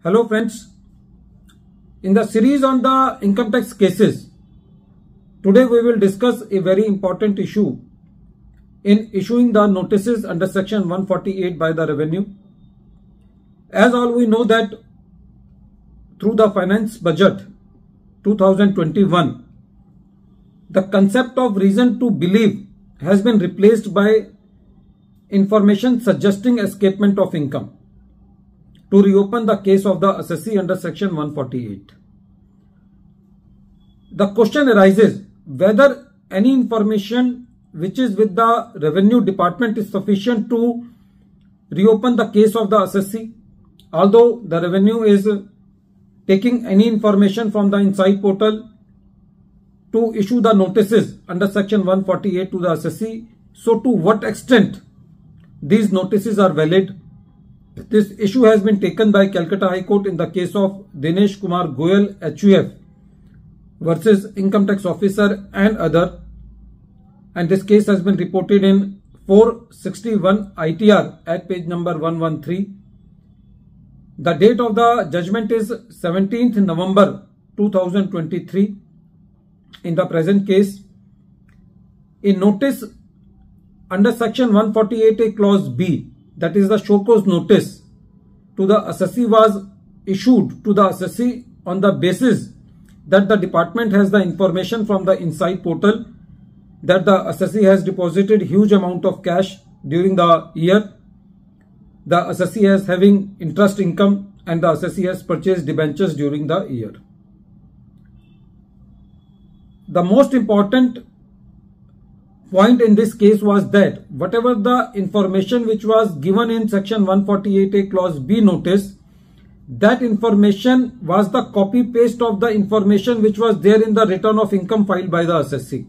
Hello friends, in the series on the income tax cases, today we will discuss a very important issue in issuing the notices under section 148 by the revenue. As all we know that through the finance budget 2021, the concept of reason to believe has been replaced by information suggesting escapement of income to reopen the case of the assessee under section 148. The question arises whether any information which is with the revenue department is sufficient to reopen the case of the assessee, although the revenue is taking any information from the inside portal to issue the notices under section 148 to the assessee. So to what extent these notices are valid? This issue has been taken by Calcutta High Court in the case of Dinesh Kumar Goyal HUF versus Income Tax Officer and other, and this case has been reported in 461 ITR at page number 113. The date of the judgment is 17th November 2023. In the present case, in notice under section 148A clause B, that is the show cause notice to the assessee, was issued to the assessee on the basis that the department has the information from the inside portal that the assessee has deposited huge amount of cash during the year, the assessee has having interest income, and the assessee has purchased debentures during the year. The most important point in this case was that whatever the information which was given in section 148A clause B notice, that information was the copy paste of the information which was there in the return of income filed by the assessee.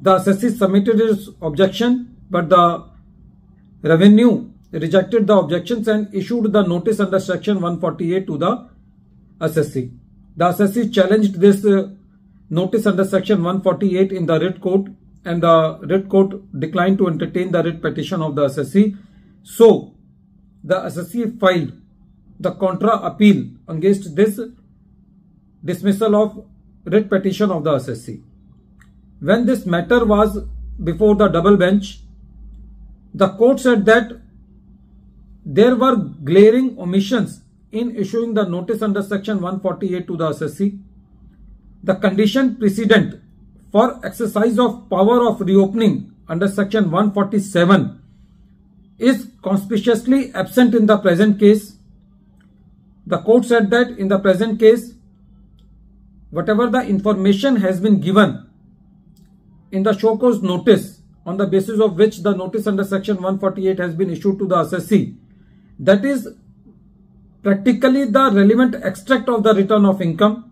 The assessee submitted his objection, but the revenue rejected the objections and issued the notice under section 148 to the assessee. The assessee challenged this notice under section 148 in the writ court, and the writ court declined to entertain the writ petition of the assessee. So the assessee filed the contra appeal against this dismissal of writ petition of the assessee. When this matter was before the double bench, the court said that there were glaring omissions in issuing the notice under section 148 to the assessee. The condition precedent for exercise of power of reopening under section 147 is conspicuously absent in the present case. The court said that in the present case, whatever the information has been given in the show cause notice, on the basis of which the notice under section 148 has been issued to the assessee, that is practically the relevant extract of the return of income,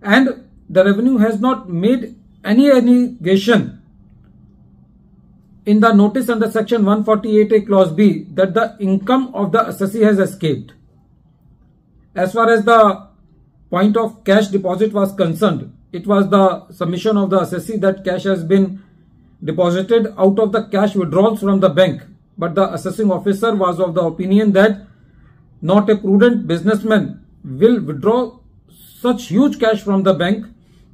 and the revenue has not made any allegation in the notice under section 148A clause B that the income of the assessee has escaped. As far as the point of cash deposit was concerned, it was the submission of the assessee that cash has been deposited out of the cash withdrawals from the bank, but the assessing officer was of the opinion that not a prudent businessman will withdraw such huge cash from the bank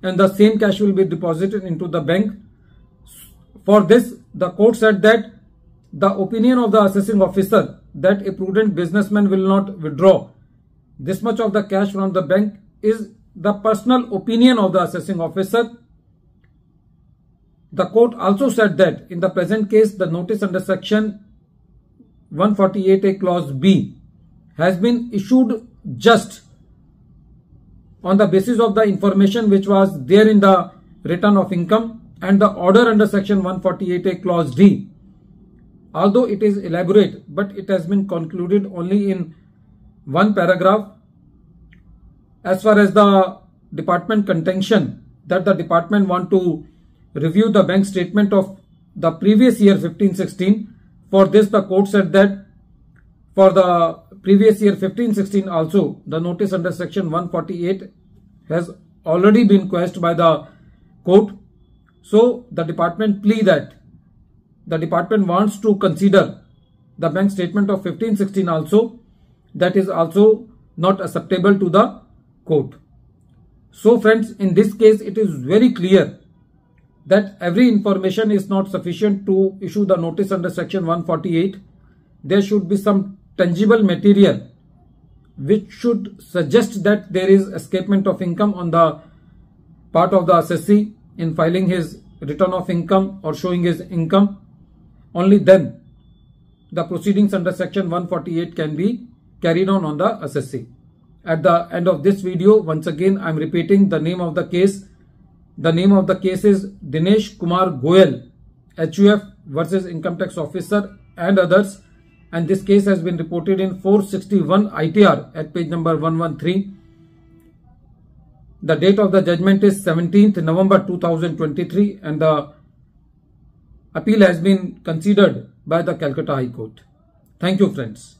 and the same cash will be deposited into the bank. For this, the court said that the opinion of the assessing officer that a prudent businessman will not withdraw this much of the cash from the bank is the personal opinion of the assessing officer. The court also said that in the present case, the notice under section 148A clause B has been issued just on the basis of the information which was there in the return of income, and the order under section 148A clause D, although it is elaborate, but it has been concluded only in one paragraph. As far as the department contention that the department want to review the bank statement of the previous year 15-16, for this the court said that for the previous year 15-16 also, the notice under section 148 has already been quashed by the court. So the department plea that the department wants to consider the bank statement of 15-16 also, that is also not acceptable to the court. So friends, in this case it is very clear that every information is not sufficient to issue the notice under section 148. There should be some tangible material which should suggest that there is escapement of income on the part of the assessee in filing his return of income or showing his income. Only then the proceedings under section 148 can be carried on the assessee. At the end of this video, once again I am repeating the name of the case. The name of the case is Dinesh Kumar Goyal, HUF versus Income Tax Officer and others, and this case has been reported in 461 ITR at page number 113. The date of the judgment is 17th November 2023 and the appeal has been considered by the Calcutta High Court. Thank you friends.